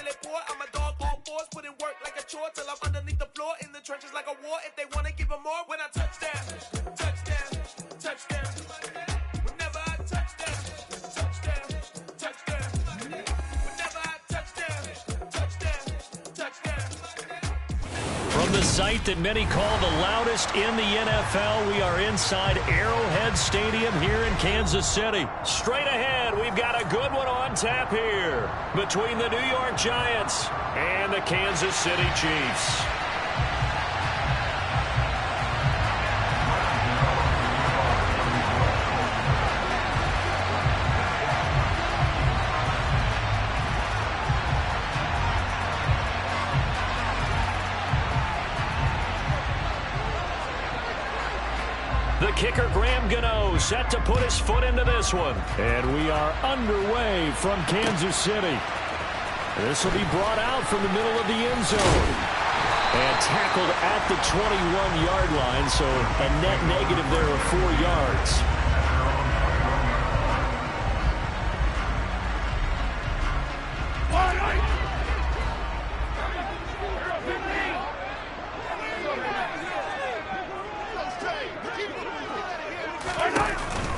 till they pour. I'm a dog on fours, put in work like a chore till I'm underneath the floor in the trenches like a war. If they wanna give them more, when I touch down, touchdown, touchdown. Whenever I touch down, touchdown, touchdown. Whenever I touchdown, touchdown, touchdown. From the site that many call the loudest in the NFL, we are inside Arrowhead Stadium here in Kansas City. Straight ahead, we've got a good one on tap here between the New York Giants and the Kansas City Chiefs. The kicker, Graham Gano, set to put his foot into this one. And we are underway from Kansas City. This will be brought out from the middle of the end zone. And tackled at the 21-yard line, so a net negative there of 4 yards.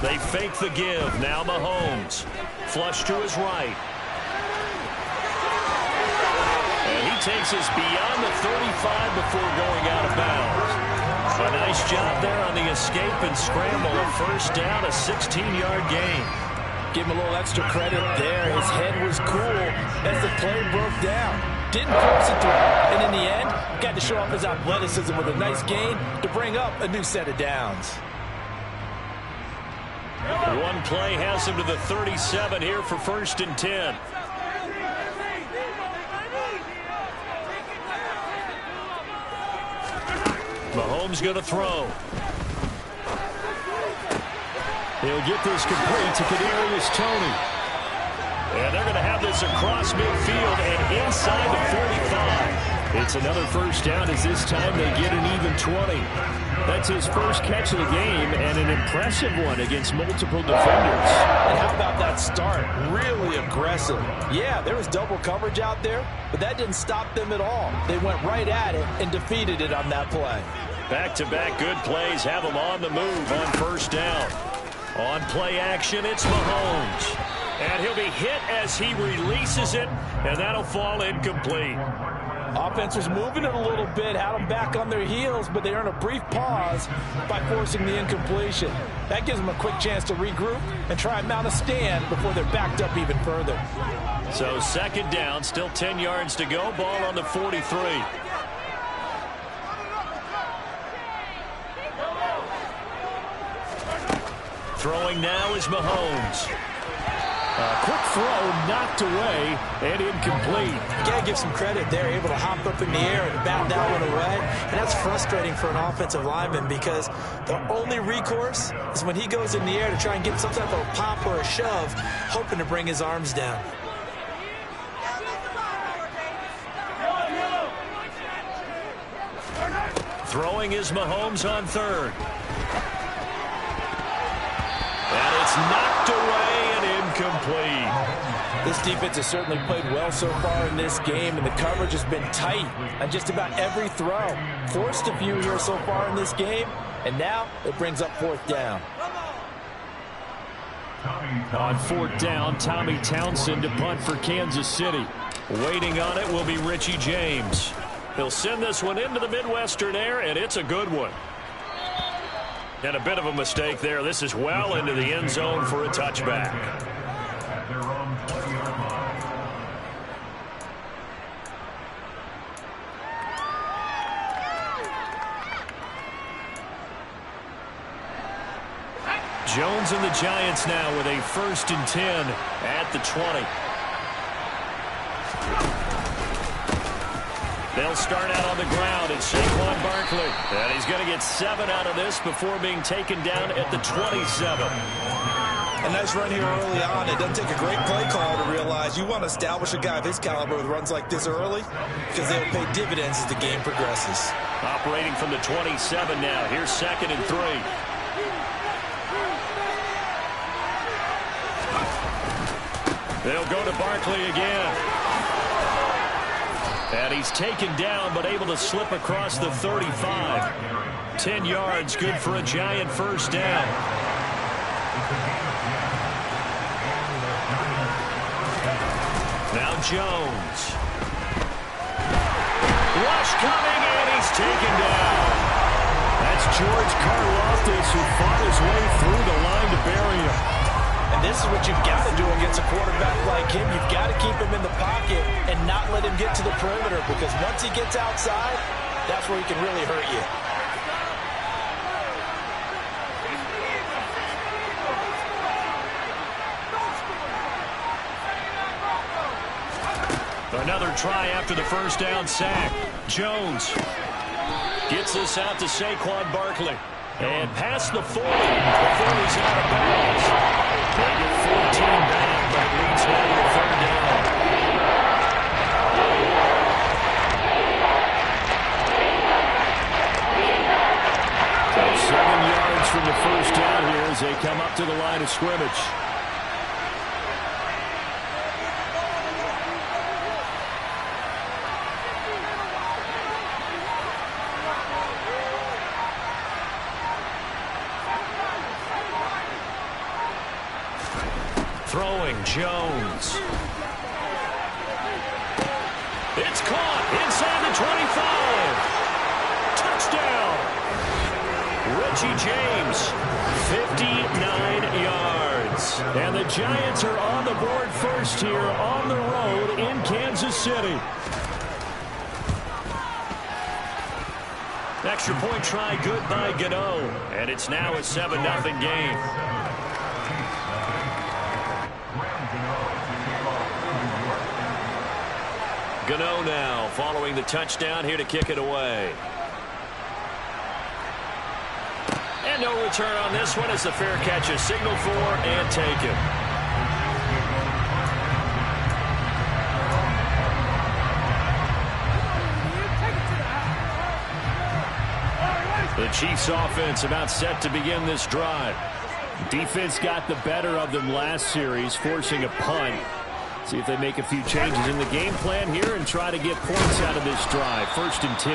They fake the give. Now Mahomes. Flush to his right. And he takes us beyond the 35 before going out of bounds. A nice job there on the escape and scramble. A first down, a 16-yard gain. Give him a little extra credit there. His head was cool as the play broke down. Didn't force it through. And in the end, got to show off his athleticism with a nice gain to bring up a new set of downs. One play has him to the 37 here for 1st and 10. Mahomes going to throw. He'll get this complete to Kadarius Toney. And they're going to have this across midfield and inside the 45. It's another first down as this time they get an even 20. That's his first catch of the game and an impressive one against multiple defenders. And how about that start? Really aggressive. Yeah, there was double coverage out there, but that didn't stop them at all. They went right at it and defeated it on that play. Back-to-back good plays have him on the move on first down. On play action, it's Mahomes. And he'll be hit as he releases it, and that'll fall incomplete. Offense was moving it a little bit, had them back on their heels, but they earned a brief pause by forcing the incompletion. That gives them a quick chance to regroup and try and mount a stand before they're backed up even further. So 2nd down, still 10 yards to go, ball on the 43. Throwing now is Mahomes. A quick throw knocked away and incomplete. You got to give some credit there, able to hop up in the air and bat that one away. And that's frustrating for an offensive lineman because the only recourse is when he goes in the air to try and get some type of a pop or a shove, hoping to bring his arms down. Throwing is Mahomes on 3rd. And it's knocked away and incomplete. This defense has certainly played well so far in this game, and the coverage has been tight on just about every throw. Forced a few here so far in this game, and now it brings up 4th down. On 4th down, Tommy Townsend to punt for Kansas City. Waiting on it will be Richie James. He'll send this one into the Midwestern air, and it's a good one. And a bit of a mistake there. This is well into the end zone for a touchback. Jones and the Giants now with a 1st and 10 at the 20. They'll start out on the ground. It's Saquon Barkley. And he's going to get 7 out of this before being taken down at the 27. A nice run here early on. It doesn't take a great play call to realize you want to establish a guy of his caliber with runs like this early because they'll pay dividends as the game progresses. Operating from the 27 now. Here's 2nd and 3. They'll go to Barkley again. And he's taken down but able to slip across the 35. 10 yards, good for a Giant first down. Now Jones. Rush coming, and he's taken down. That's George Karlaftis, who fought his way through the line to bury him. And this is what you've got to do against a quarterback like him. You've got to keep him in the pocket and not let him get to the perimeter, because once he gets outside, that's where he can really hurt you. Another try after the first down sack. Jones gets this out to Saquon Barkley. And past the 40 before he's out of bounds. They get 14 back, but it leads now to a third down. So 7 yards from the first down here as they come up to the line of scrimmage. Throwing, Jones. It's caught inside the 25. Touchdown. Richie James, 59 yards. And the Giants are on the board first here on the road in Kansas City. Extra point try good by Gano. And it's now a 7-0 game. Gano now following the touchdown here to kick it away. And no return on this one as the fair catch is signaled for and taken. The Chiefs offense about set to begin this drive. Defense got the better of them last series, forcing a punt. See if they make a few changes in the game plan here and try to get points out of this drive. 1st and 10.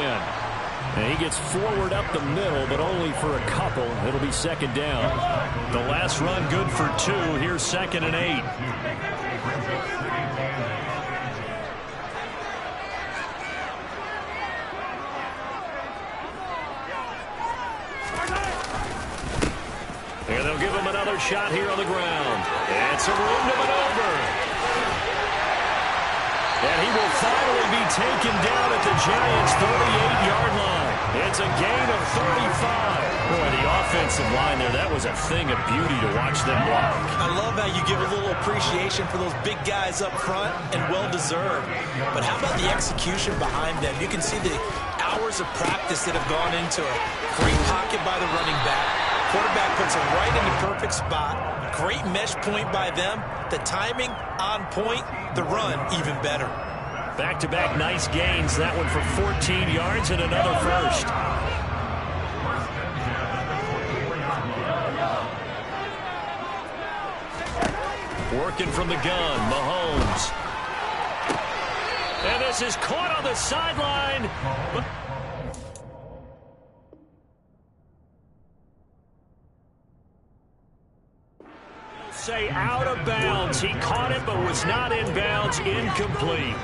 And he gets forward up the middle, but only for a couple. It'll be second down. The last run good for 2. Here's 2nd and 8. And they'll give him another shot here on the ground. And some room to maneuver. And he will finally be taken down at the Giants' 38-yard line. It's a gain of 35. Boy, the offensive line there, that was a thing of beauty to watch them block. I love how you give a little appreciation for those big guys up front, and well-deserved. But how about the execution behind them? You can see the hours of practice that have gone into it. Great pocket by the running back. Quarterback puts him right in the perfect spot. Great mesh point by them. The timing on point. The run even better. Back-to-back nice gains. That one for 14 yards and another first. Working from the gun, Mahomes. And this is caught on the sideline. Say out of bounds. He caught it but was not in bounds. Incomplete.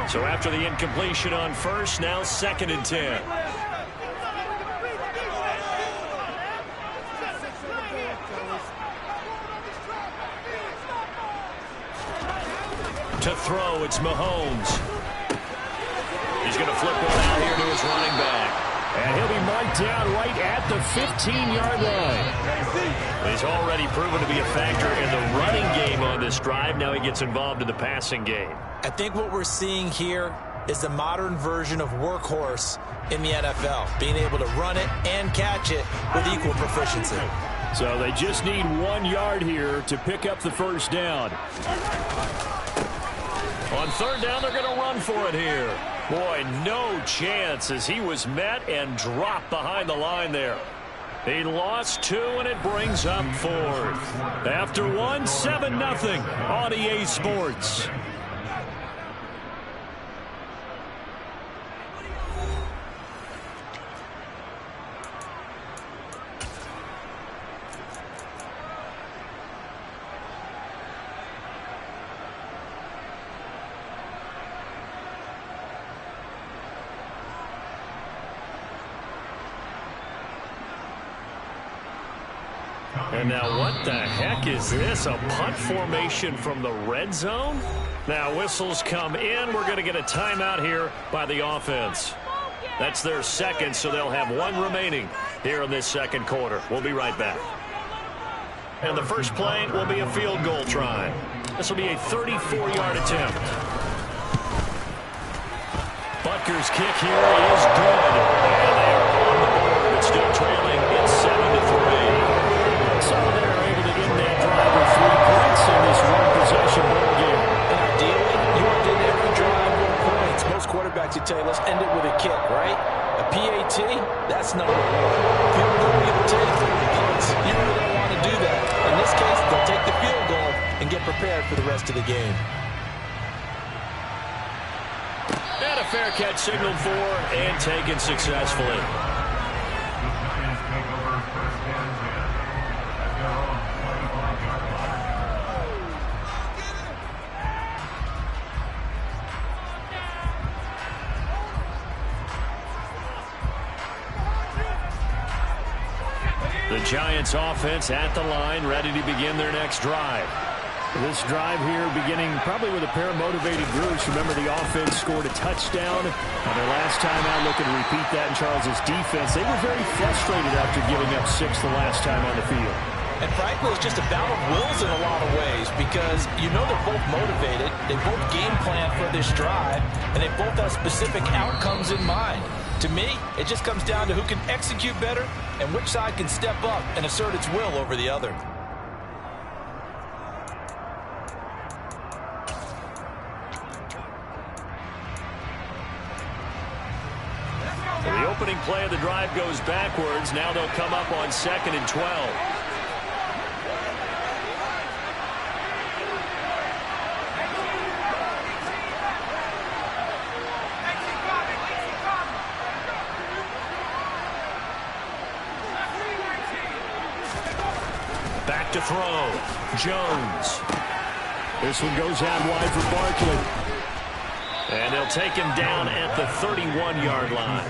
So after the incompletion on first, now 2nd and 10. To throw, it's Mahomes. He's going to flip one out here to his running back. And he'll be marked down right at the 15-yard line. He's already proven to be a factor in the running game on this drive. Now he gets involved in the passing game. I think what we're seeing here is the modern version of workhorse in the NFL, being able to run it and catch it with equal proficiency. So they just need 1 yard here to pick up the first down. On 3rd down, they're going to run for it here. Boy, no chance as he was met and dropped behind the line there. He lost 2, and it brings up 4th. After 1, 7-0 on EA Sports. And now what the heck is this? A punt formation from the red zone? Now whistles come in. We're going to get a timeout here by the offense. That's their second, so they'll have 1 remaining here in this second quarter. We'll be right back. And the first play will be a field goal try. This will be a 34-yard attempt. Butker's kick here is good. And they are on the board. It's still trailing. It's 7-3. So they're able to end that drive with 3 points in this one-possession ball game. And ideally, you want to end every drive with points. Most quarterbacks, you tell you, let's end it with a kick, right? A PAT, that's number 1. Field goal, give or take, points. You really don't want to do that. In this case, they'll take the field goal and get prepared for the rest of the game. And a fair catch signaled for and taken successfully. The Giants offense at the line, ready to begin their next drive. This drive here beginning probably with a pair of motivated groups. Remember, the offense scored a touchdown on their last time out, looking to repeat that in Charles' defense. They were very frustrated after giving up 6 the last time on the field. And frankly, it's just a battle of wills in a lot of ways because you know they're both motivated, they both game plan for this drive, and they both have specific outcomes in mind. To me, it just comes down to who can execute better and which side can step up and assert its will over the other. The opening play of the drive goes backwards. Now they'll come up on 2nd and 12. Back to throw. Jones. This one goes out wide for Barkley. And they'll take him down at the 31-yard line.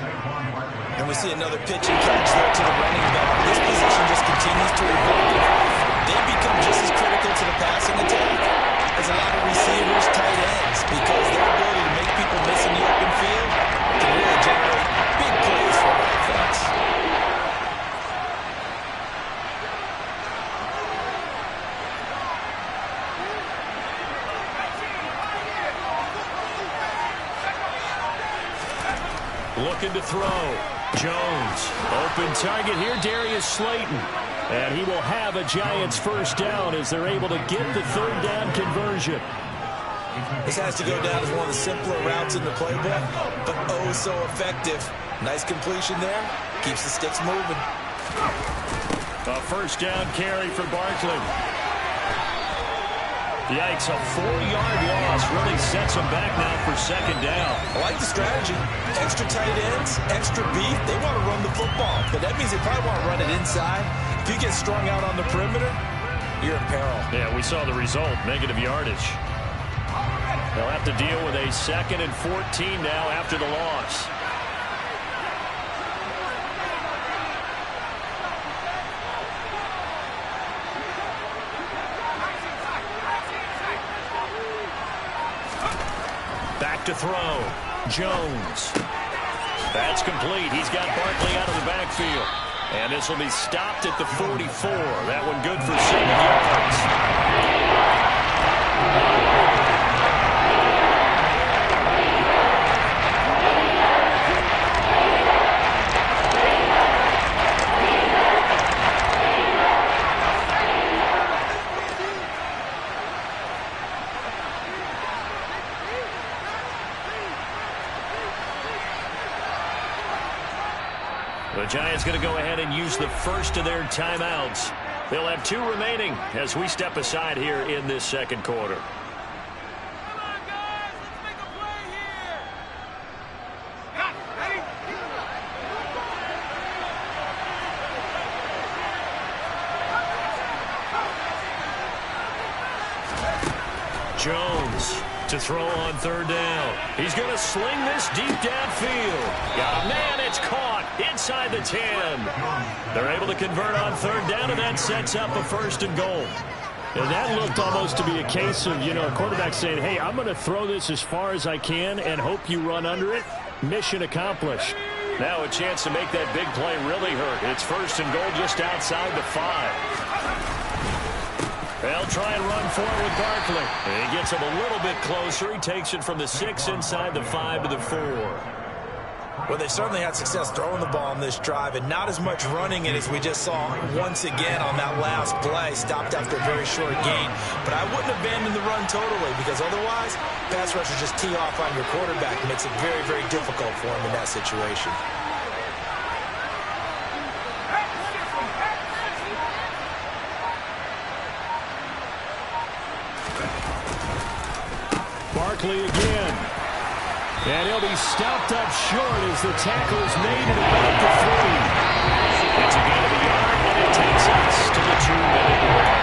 And we see another pitch and catch there to the running back. This position just continues to evolve. They become just as critical to the passing attack as a lot of receivers, tight ends, because their ability to make people miss in the open field can really generate big plays for an offense. Looking to throw. Jones. Open target here, Darius Slayton. And he will have a Giants first down as they're able to get the 3rd down conversion. This has to go down as one of the simpler routes in the playbook, but oh so effective. Nice completion there. Keeps the sticks moving. A first down carry for Barkley. Yikes, a 4-yard loss really sets them back now for 2nd down. I like the strategy. Extra tight ends, extra beef. They want to run the football, but that means they probably want to run it inside. If you get strung out on the perimeter, you're in peril. Yeah, we saw the result, negative yardage. They'll have to deal with a 2nd and 14 now after the loss. To throw. Jones. That's complete. He's got Barkley out of the backfield. And this will be stopped at the 44. That one good for 7 yards. The Giants going to go ahead and use the first of their timeouts. They'll have 2 remaining as we step aside here in this second quarter. Come on, guys. Let's make a play here. Ready? Jones to throw on third down. He's going to sling this deep downfield. Got a man, it's caught inside the 10. They're able to convert on third down, and that sets up a 1st and goal. And that looked almost to be a case of, a quarterback saying, hey, I'm going to throw this as far as I can and hope you run under it. Mission accomplished. Now a chance to make that big play really hurt. It's 1st and goal just outside the 5. They'll try and run for it with Barkley. And he gets him a little bit closer. He takes it from the 6 inside the 5 to the 4. Well, they certainly had success throwing the ball on this drive, and not as much running it as we just saw once again on that last play. Stopped after a very short gain. But I wouldn't abandon the run totally, because otherwise, pass rushers just tee off on your quarterback. It makes it very, very difficult for him in that situation. Barkley again. And he'll be stopped up short as the tackle is made at about the 3. It's a gain of a yard, and it takes us to the 2-minute mark.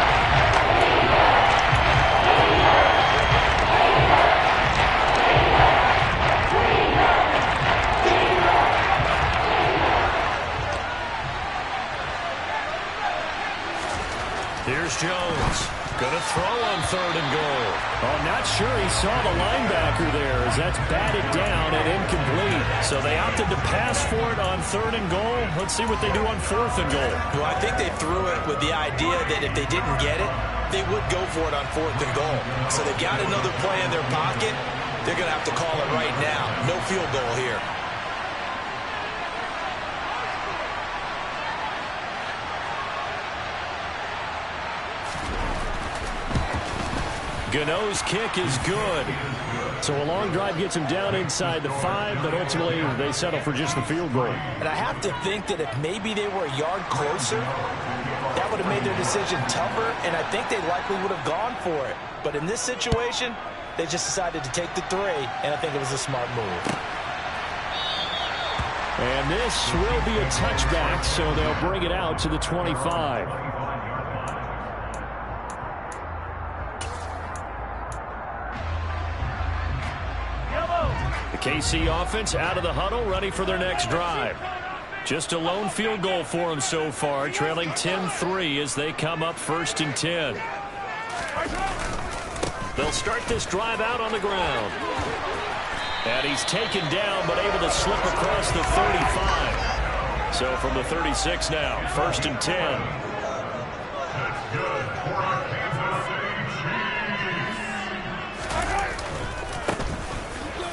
Here's Jones. Going to throw on 3rd and goal. Oh, I'm not sure he saw the linebacker there as that's batted down and incomplete. So they opted to pass for it on 3rd and goal. Let's see what they do on 4th and goal. Well, I think they threw it with the idea that if they didn't get it, they would go for it on 4th and goal. So they've got another play in their pocket. They're going to have to call it right now. No field goal here. Gano's kick is good. So a long drive gets him down inside the 5, but ultimately they settle for just the field goal. And I have to think that if maybe they were a yard closer, that would have made their decision tougher, and I think they likely would have gone for it. But in this situation, they just decided to take the 3, and I think it was a smart move. And this will be a touchback, so they'll bring it out to the 25. The KC offense out of the huddle, ready for their next drive. Just a lone field goal for them so far, trailing 10-3 as they come up 1st and 10. They'll start this drive out on the ground. And he's taken down, but able to slip across the 35. So from the 36 now, 1st and 10.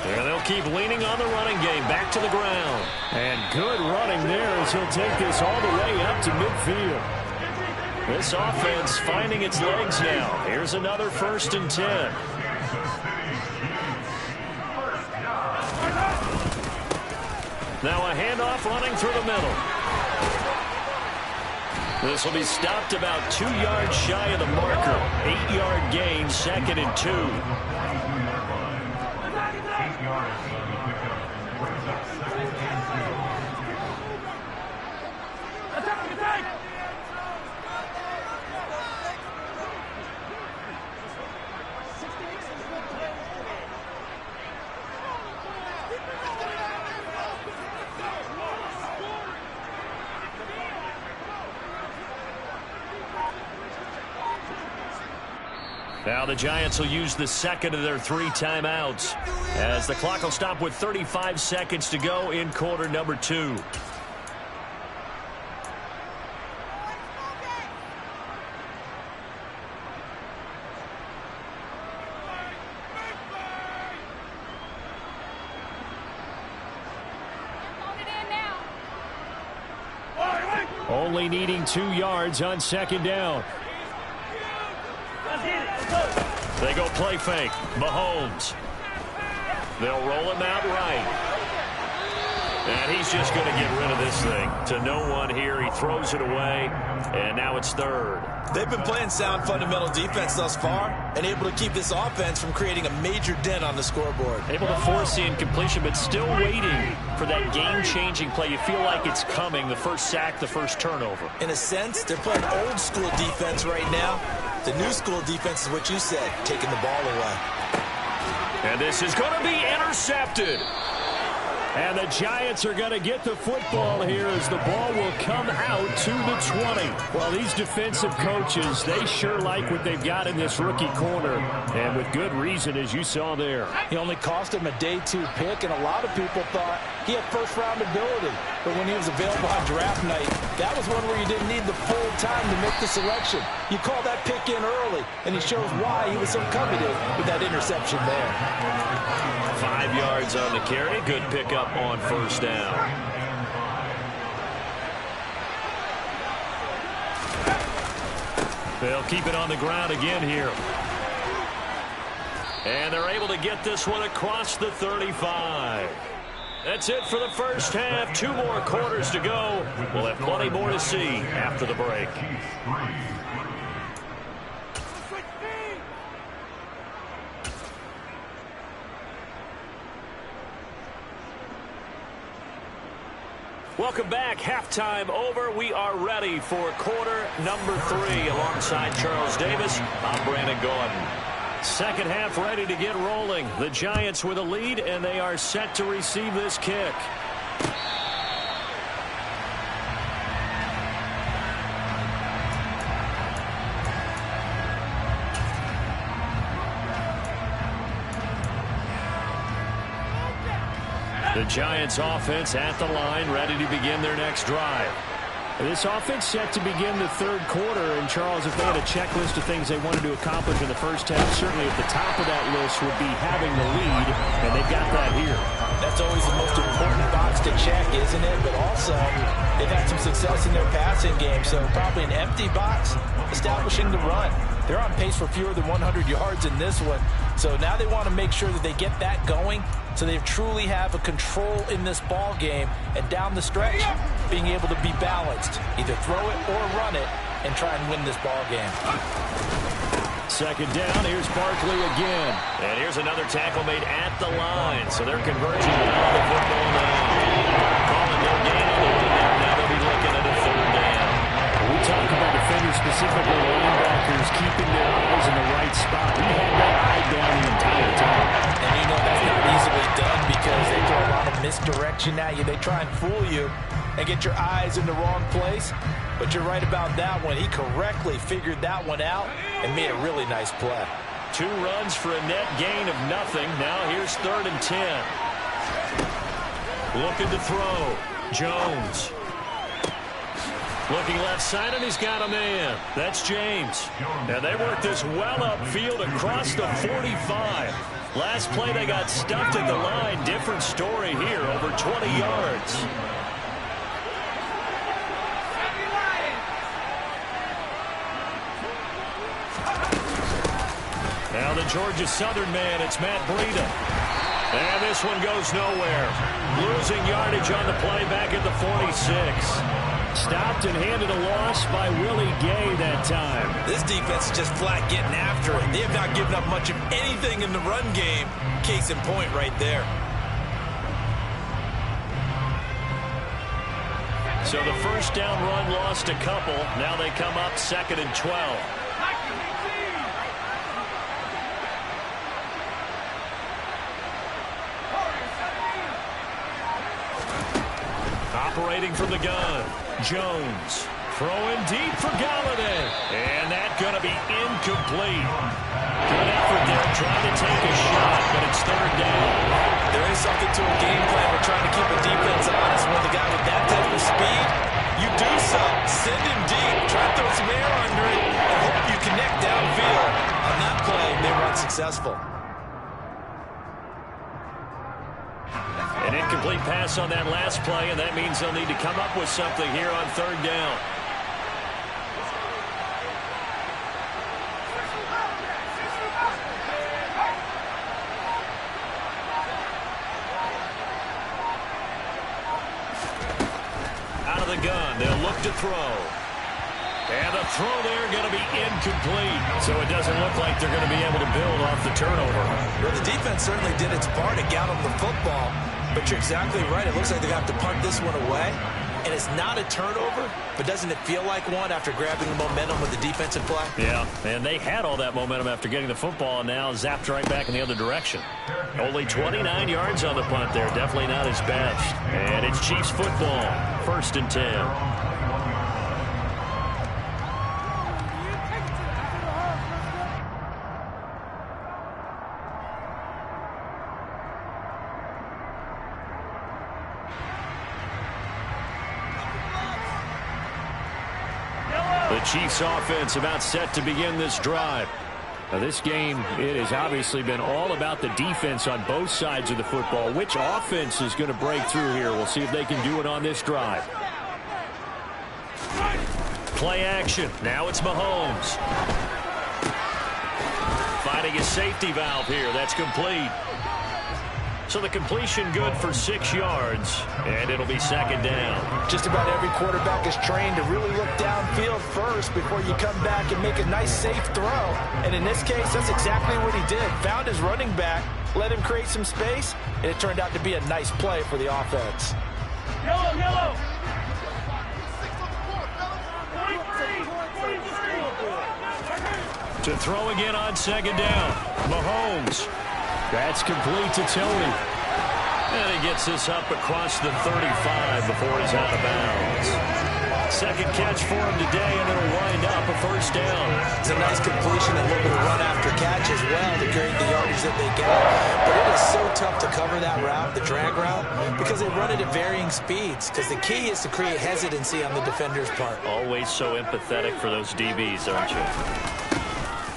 And they'll keep leaning on the running game, back to the ground. And good running there as he'll take this all the way up to midfield. This offense finding its legs now. Here's another 1st and 10. Now a handoff running through the middle. This will be stopped about 2 yards shy of the marker. 8-yard gain, 2nd and 2. Now the Giants will use the 2nd of their 3 timeouts as the clock will stop with 35 seconds to go in quarter number 2. Only needing 2 yards on 2nd down. They go play fake. Mahomes. They'll roll him out right. And he's just going to get rid of this thing to no one here. He throws it away, and now it's third. They've been playing sound fundamental defense thus far and able to keep this offense from creating a major dent on the scoreboard. Able to force the incompletion, but still waiting for that game-changing play. You feel like it's coming, the first sack, the first turnover. In a sense, they're playing old-school defense right now. The new school defense is what you said, taking the ball away. And this is going to be intercepted. And the Giants are going to get the football here as the ball will come out to the 20. Well, these defensive coaches, they sure like what they've got in this rookie corner. And with good reason, as you saw there. He only cost him a day 2 pick, and a lot of people thought he had first-round ability. But when he was available on draft night, that was one where you didn't need the full time to make the selection. You call that pick in early, and he shows why he was so coveted with that interception there. 5 yards on the carry. Good pickup on first down. They'll keep it on the ground again here. And they're able to get this one across the 35. That's it for the first half. 2 more quarters to go. We'll have plenty more to see after the break. Welcome back. Halftime over. We are ready for quarter number 3 alongside Charles Davis. I'm Brandon Gordon. Second half ready to get rolling. The Giants with a lead, and they are set to receive this kick. The Giants offense at the line, ready to begin their next drive. This offense set to begin the third quarter, and Charles, if they had a checklist of things they wanted to accomplish in the first half, certainly at the top of that list would be having the lead, and they've got that here. That's always the most important box to check, isn't it? But also, they've had some success in their passing game, so probably an empty box, establishing the run. They're on pace for fewer than 100 yards in this one, so now they want to make sure that they get that going so they truly have a control in this ball game, and down the stretch, being able to be balanced. Either throw it or run it and try and win this ball game. Second down, here's Barkley again. And here's another tackle made at the line, so they're converging on the football now. Calling no gain on the one there. Now they'll be looking at a third down. We talk about defenders, specifically linebackers, keeping their eyes in the right spot. We had that eye down the entire time. And you know that's not easily done because they throw a lot of misdirection at you. They try and fool you and get your eyes in the wrong place. But you're right about that one. He correctly figured that one out and made a really nice play. 2 runs for a net gain of nothing. Now here's 3rd and 10. Looking to throw. Jones. Looking left side, and he's got a man. That's James. And they work this well upfield across the 45. Last play, they got stuffed at the line. Different story here, over 20 yards. Now the Georgia Southern man, it's Matt Breida. And this one goes nowhere. Losing yardage on the play back at the 46. Stopped and handed a loss by Willie Gay that time. This defense is just flat getting after it. They have not given up much of anything in the run game. Case in point right there. So the first down run lost a couple. Now they come up 2nd and 12. Operating from the gun. Jones throwing deep for Galladay. And that's going to be incomplete. Good effort there trying to take a shot, but it's 3rd down. There is something to a game plan. We're trying to keep a defense honest. When the guy with that type of speed, you do so. Send him deep. Try to throw some air under it and hope you connect downfield. On that play, they were unsuccessful. An incomplete pass on that last play, and that means they'll need to come up with something here on 3rd down. to throw. And the throw there going to be incomplete. So it doesn't look like they're going to be able to build off the turnover. Well, the defense certainly did its part to get them the football. But you're exactly right. It looks like they're going to have to punt this one away. And it's not a turnover, but doesn't it feel like one after grabbing the momentum with the defensive play? Yeah, and they had all that momentum after getting the football and now zapped right back in the other direction. Only 29 yards on the punt there. Definitely not his best. And it's Chiefs football. 1st and 10. The Chiefs offense about set to begin this drive. Now this game, it has obviously been all about the defense on both sides of the football. Which offense is going to break through here? We'll see if they can do it on this drive. Play action. Now it's Mahomes. Finding a safety valve here. That's complete. So the completion good for 6 yards, and it'll be 2nd down. Just about every quarterback is trained to really look downfield first before you come back and make a nice, safe throw. And in this case, that's exactly what he did. Found his running back, let him create some space, and it turned out to be a nice play for the offense. Yellow. To throw again on 2nd down. Mahomes. That's complete to Tony. And he gets this up across the 35 before he's out of bounds. 2nd catch for him today, and it'll wind up a 1st down. It's a nice completion and a little bit of run after catch as well to create the yardage that they got. But it is so tough to cover that route, the drag route, because they run it at varying speeds. Because the key is to create hesitancy on the defender's part. Always so empathetic for those DBs, aren't you?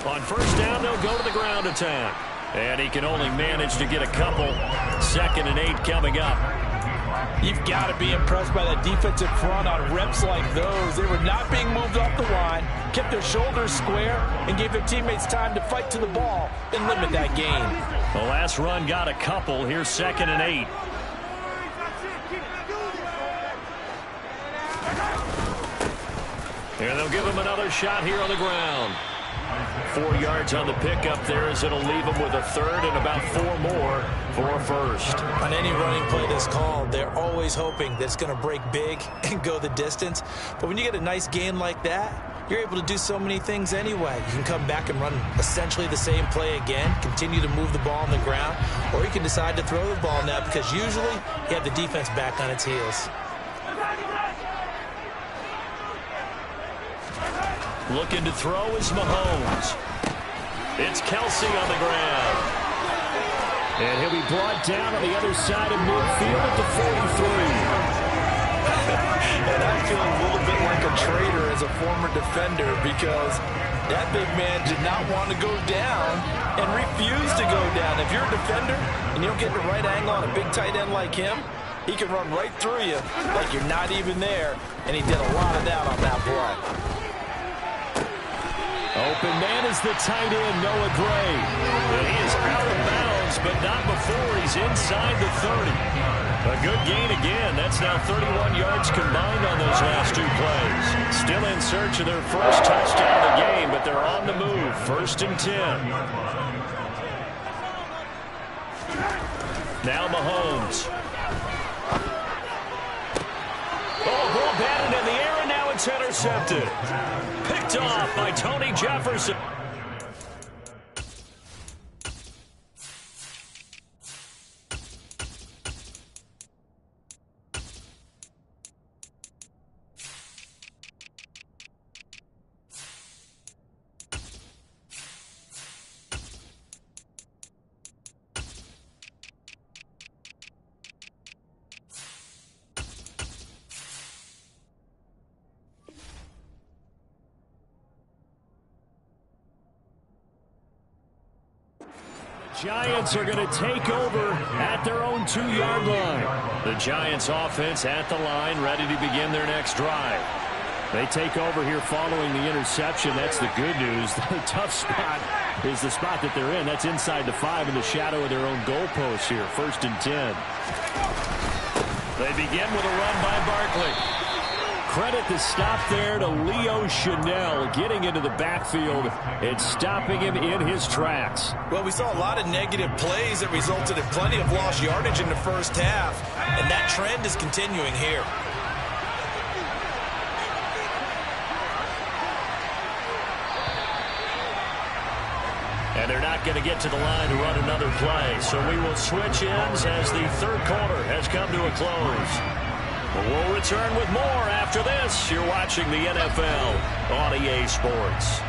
On 1st down, they'll go to the ground attack. And he can only manage to get a couple. 2nd and 8 coming up. You've got to be impressed by that defensive front on reps like those. They were not being moved off the line, kept their shoulders square, and gave their teammates time to fight to the ball and limit that gain. The last run got a couple. Here's 2nd and 8. And they'll give him another shot here on the ground. 4 yards on the pickup there as it'll leave them with a 3rd and about 4 more for a 1st. On any running play that's called, they're always hoping that it's going to break big and go the distance. But when you get a nice gain like that, you're able to do so many things anyway. You can come back and run essentially the same play again, continue to move the ball on the ground, or you can decide to throw the ball now because usually you have the defense back on its heels. Looking to throw is Mahomes. It's Kelsey on the ground. And he'll be brought down on the other side of midfield at the 43. And I feel a little bit like a traitor as a former defender because that big man did not want to go down and refused to go down. If you're a defender and you don't get the right angle on a big tight end like him, he can run right through you like you're not even there. And he did a lot of that on that play. Open man is the tight end, Noah Gray. And he is out of bounds, but not before he's inside the 30. A good gain again. That's now 31 yards combined on those last 2 plays. Still in search of their first touchdown of the game, but they're on the move. 1st and 10. Now Mahomes. Oh, ball batted in the air, and now it's intercepted. Picked off by Tony Jefferson. Giants are going to take over at their own 2-yard line. The Giants offense at the line, ready to begin their next drive. They take over here following the interception. That's the good news. The tough spot is the spot that they're in. That's inside the 5 in the shadow of their own goalpost here. 1st and 10. They begin with a run by Barkley. credit the stop there to Leo Chanel, getting into the backfield and stopping him in his tracks. Well, we saw a lot of negative plays that resulted in plenty of lost yardage in the first half, and that trend is continuing here. And they're not going to get to the line to run another play, so we will switch ends as the third quarter has come to a close. We'll return with more after this. You're watching the NFL on EA Sports.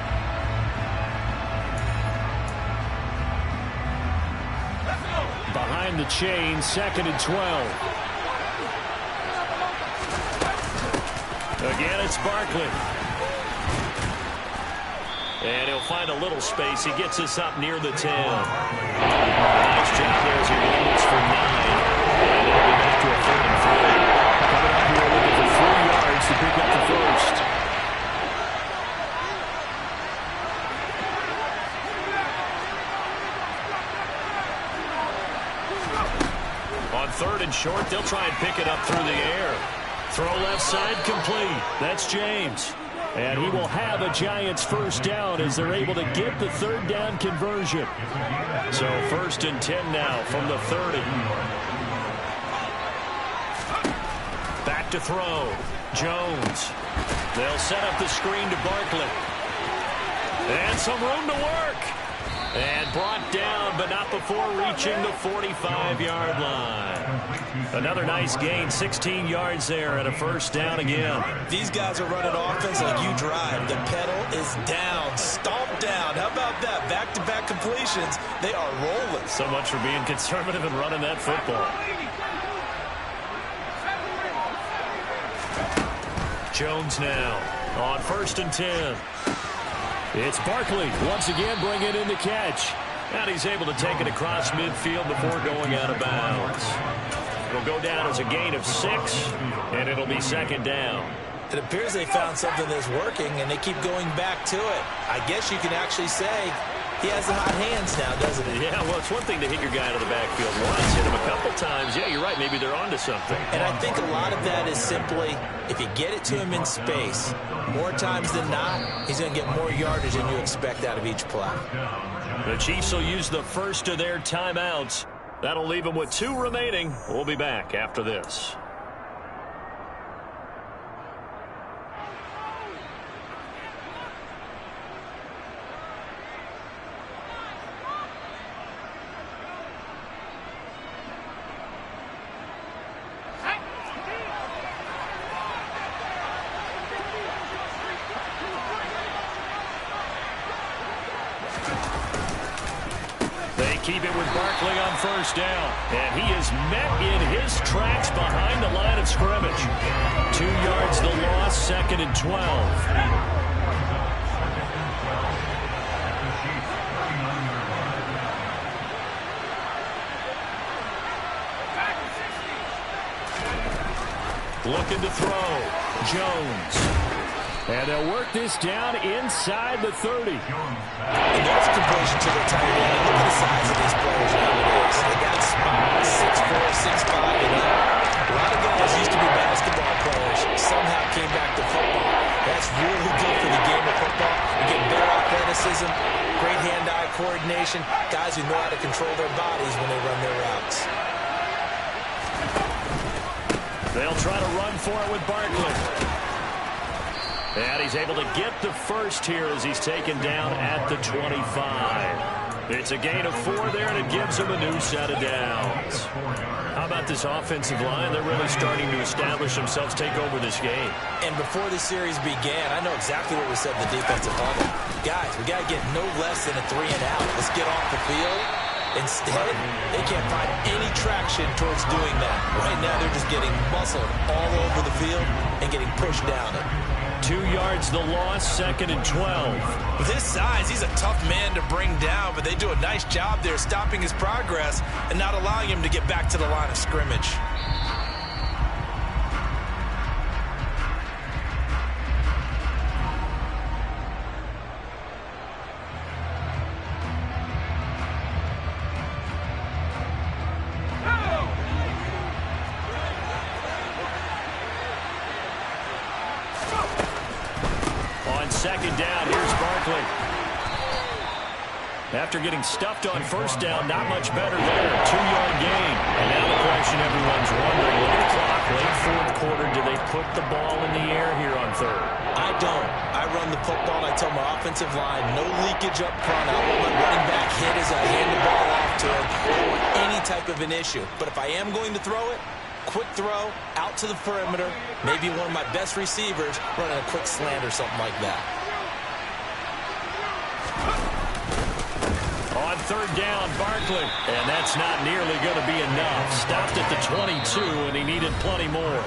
Behind the chain, 2nd and 12. Again, it's Barkley. And he'll find a little space. He gets us up near the 10. Nice job there as he rolls for 9. And it'll be back to a 3rd and 3. Coming up here looking for 3 yards to pick up the first. On 3rd and short, they'll try and pick it up through the air. Throw left side complete. That's James. And he will have a Giants first down as they're able to get the 3rd down conversion. So 1st and 10 now from the 30. Back to throw. Jones. They'll set up the screen to Barkley. And some room to work. And brought down, but not before reaching the 45-yard line. Another nice gain, 16 yards there, and a first down again. These guys are running offense like you drive. The pedal is down, stomped down. How about that? Back-to-back completions. They are rolling. So much for being conservative and running that football. Jones now on 1st and 10. It's Barkley once again bringing in the catch. And he's able to take it across midfield before going out of bounds. It'll go down as a gain of 6, and it'll be 2nd down. It appears they found something that's working, and they keep going back to it. I guess you can actually say he has the hot hands now, doesn't he? Yeah, well, it's one thing to hit your guy out of the backfield once, hit him a couple times. Yeah, you're right. Maybe they're onto something. And I think a lot of that is simply if you get it to him in space, more times than not, he's going to get more yardage than you expect out of each play. The Chiefs will use the first of their timeouts. That'll leave them with 2 remaining. We'll be back after this. Keep it with Barkley on 1st down. And he is met in his tracks behind the line of scrimmage. 2 yards the loss, 2nd and 12. Looking to throw. Jones. And they'll work this down inside the 30. And there's a completion to the tight end. Look at the size of these players nowadays. They got spots, 6'4", 6'5", and a lot of guys used to be basketball players, somehow came back to football. That's really good for the game of football. You get better athleticism, great hand-eye coordination, guys who know how to control their bodies when they run their routes. They'll try to run for it with Barkley. And he's able to get the first here as he's taken down at the 25. It's a gain of 4 there, and it gives him a new set of downs. How about this offensive line? They're really starting to establish themselves, take over this game. And before the series began, I know exactly what we said in the defensive huddle. Guys, we got to get no less than a 3 and out. Let's get off the field. Instead, they can't find any traction towards doing that. Right now, they're just getting muscled all over the field and getting pushed down it. 2 yards the loss, 2nd and 12. With his size, he's a tough man to bring down, but they do a nice job there stopping his progress and not allowing him to get back to the line of scrimmage. second down. Here's Barkley. After getting stuffed on first down, not much better there. 2-yard gain. And now the question everyone's wondering, with the clock, late fourth quarter, do they put the ball in the air here on third? I don't. I run the football, and I tell my offensive line, no leakage up front. I want my running back hit as I hand the ball off to him. I don't want any type of an issue. But if I am going to throw it, quick throw, out to the perimeter, maybe one of my best receivers running a quick slant or something like that. On third down, Barkley. And that's not nearly going to be enough. Stopped at the 22, and he needed plenty more.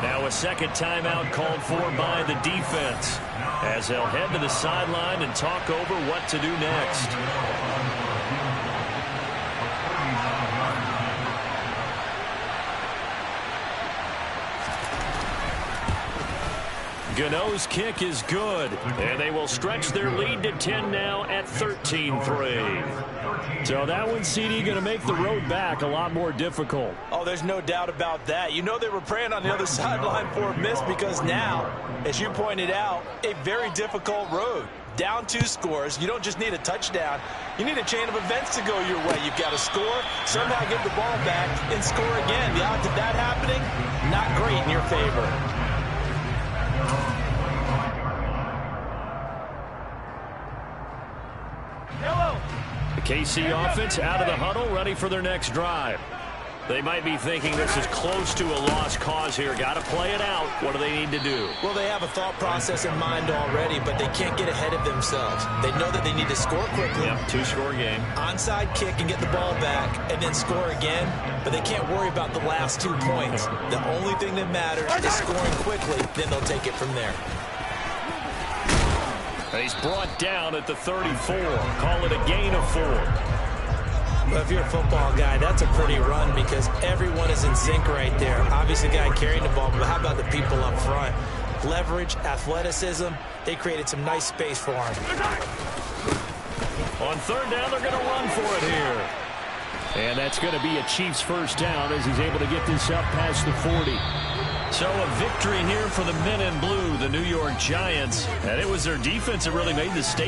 Now a second timeout called for by the defense, as they'll head to the sideline and talk over what to do next. Gano's kick is good, and they will stretch their lead to 10 now at 13-3. So that one, CD, going to make the road back a lot more difficult. Oh, there's no doubt about that. You know they were praying on the other sideline for a miss because now, as you pointed out, a very difficult road. Down 2 scores. You don't just need a touchdown. You need a chain of events to go your way. You've got to score, somehow get the ball back, and score again. The odds of that happening, not great in your favor. The KC offense out of the huddle, ready for their next drive. They might be thinking this is close to a lost cause here. Got to play it out. What do they need to do? Well, they have a thought process in mind already, but they can't get ahead of themselves. They know that they need to score quickly. Yep, 2-score game. Onside kick and get the ball back and then score again, but they can't worry about the last 2 points. The only thing that matters is scoring quickly, then they'll take it from there. He's brought down at the 34. Call it a gain of 4. Well, if you're a football guy, that's a pretty run because everyone is in sync right there. Obviously, the guy carrying the ball, but how about the people up front? Leverage, athleticism, they created some nice space for him. On third down, they're going to run for it here. And that's going to be a Chiefs first down as he's able to get this up past the 40. So a victory here for the men in blue, the New York Giants. And it was their defense that really made the statement.